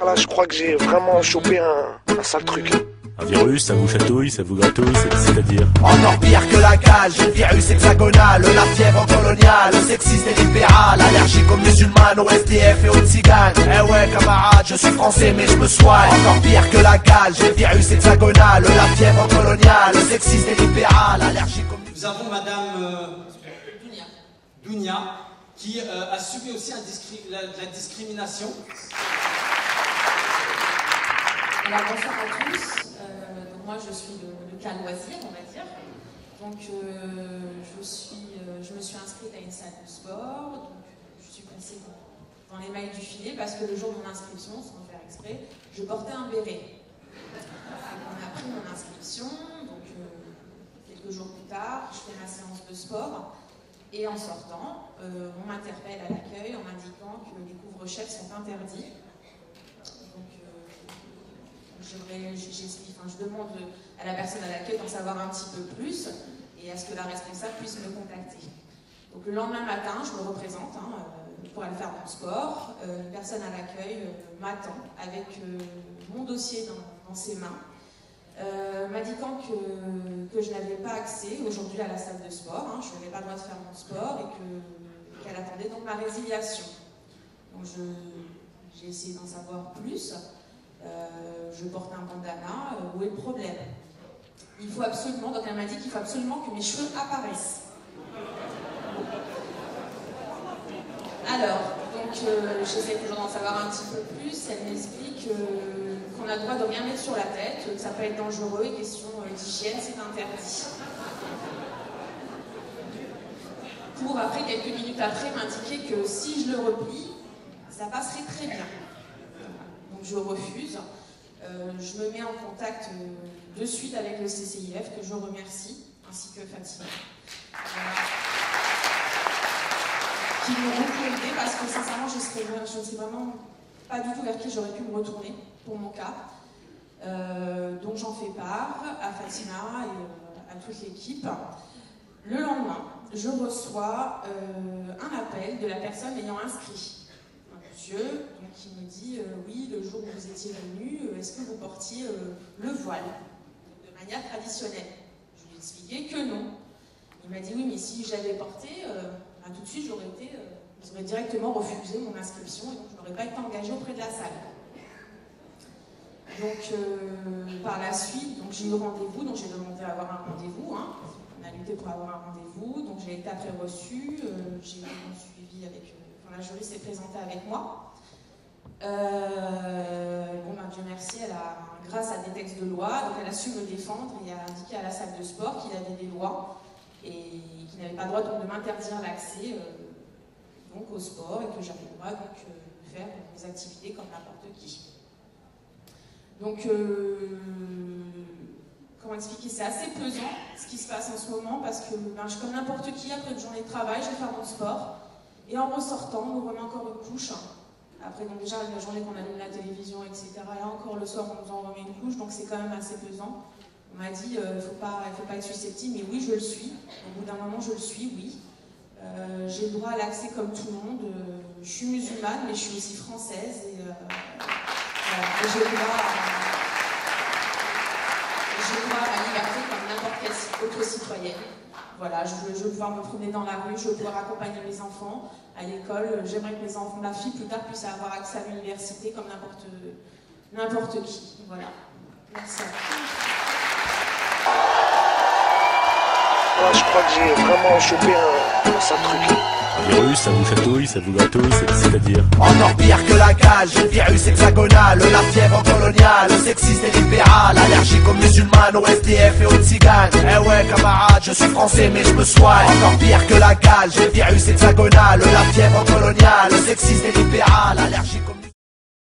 Là, je crois que j'ai vraiment chopé un sale truc. Un virus, ça vous chatouille, ça vous gratouille, c'est-à-dire encore pire que la cage, j'ai le virus hexagonal, la fièvre coloniale, sexiste et libéral, allergique aux musulmanes, aux SDF et aux tziganes. Eh ouais camarade, je suis français mais je me soigne. Encore pire que la cage, j'ai le virus hexagonal, la fièvre coloniale, sexiste et libéral, allergique aux musulmanes. Nous avons madame Dounia qui a subi aussi la discrimination. Alors, bonsoir à tous. Donc moi, je suis le cas loisir, on va dire. Donc, je me suis inscrite à une salle de sport. Donc, je suis passée dans les mailles du filet parce que le jour de mon inscription, sans faire exprès, je portais un béret. On a pris mon inscription. Donc, quelques jours plus tard, je fais ma séance de sport. Et en sortant, on m'interpelle à l'accueil en m'indiquant que les couvre-chefs sont interdits. Donc, je demande à la personne à l'accueil d'en savoir un petit peu plus et à ce que la responsable puisse me contacter. Donc le lendemain matin, je me représente pour aller faire mon sport. Une personne à l'accueil m'attend avec mon dossier dans ses mains, m'indiquant que je n'avais pas accès aujourd'hui à la salle de sport, je n'avais pas le droit de faire mon sport et qu'elle attendait donc ma résiliation. Donc j'ai essayé d'en savoir plus. Je porte un bandana, où est le problème? Il faut absolument, donc elle m'a dit qu'il faut absolument que mes cheveux apparaissent. Alors, donc j'essaie toujours d'en savoir un petit peu plus, elle m'explique qu'on a le droit de rien mettre sur la tête, que ça peut être dangereux et question d'hygiène, c'est interdit. Pour après, quelques minutes après, m'indiquer que si je le replie, ça passerait très bien. Donc je refuse. Je me mets en contact de suite avec le CCIF, que je remercie, ainsi que Fatima. Qui m'ont beaucoup aidé parce que sincèrement, je ne sais vraiment pas du tout vers qui j'aurais pu me retourner pour mon cas. Donc j'en fais part à Fatima et à toute l'équipe. Le lendemain, je reçois un appel de la personne ayant inscrit. Monsieur, donc il me dit oui, le jour où vous étiez venu, est-ce que vous portiez le voile de manière traditionnelle? Je lui ai expliqué que non. Il m'a dit oui, mais si j'avais porté, tout de suite j'aurais directement refusé mon inscription et donc je n'aurais pas été engagée auprès de la salle. Donc par la suite, j'ai eu rendez-vous, donc j'ai demandé à avoir un rendez-vous. On a lutté pour avoir un rendez-vous, donc j'ai été après reçue, j'ai eu un suivi avec. La juriste s'est présentée avec moi. Dieu merci, grâce à des textes de loi, donc elle a su me défendre et a indiqué à la salle de sport qu'il avait des lois et qu'il n'avait pas le droit de m'interdire l'accès au sport et que j'avais le droit de faire des activités comme n'importe qui. Donc, comment expliquer? C'est assez pesant ce qui se passe en ce moment parce que je, comme n'importe qui, après une journée de travail, je vais faire mon sport. Et en ressortant, on nous remet encore une couche. Après, donc déjà, la journée qu'on allume la télévision, etc. Et encore le soir, on nous en remet une couche, donc c'est quand même assez pesant. On m'a dit, il ne faut pas être susceptible, mais oui, je le suis. Au bout d'un moment, je le suis, oui. J'ai le droit à l'accès comme tout le monde. Je suis musulmane, mais je suis aussi française. Et j'ai le droit à ma liberté comme n'importe quelle autre citoyenne. Voilà, je veux pouvoir me promener dans la rue, je veux pouvoir accompagner mes enfants à l'école. J'aimerais que mes enfants, ma fille, plus tard, puissent avoir accès à l'université comme n'importe qui. Voilà. Merci à vous. Je crois que j'ai vraiment chopé un sale truc. Un virus, ça vous chatouille, ça vous gratouille, c'est-à-dire encore pire que la cage, j'ai le virus hexagonal, la fièvre coloniale, sexiste et libéral, allergique aux musulmanes, aux SDF et aux tziganes. Eh ouais camarade, je suis français mais je me soigne. Encore pire que la cage, j'ai le virus hexagonal, la fièvre coloniale, sexiste et libéral, allergique aux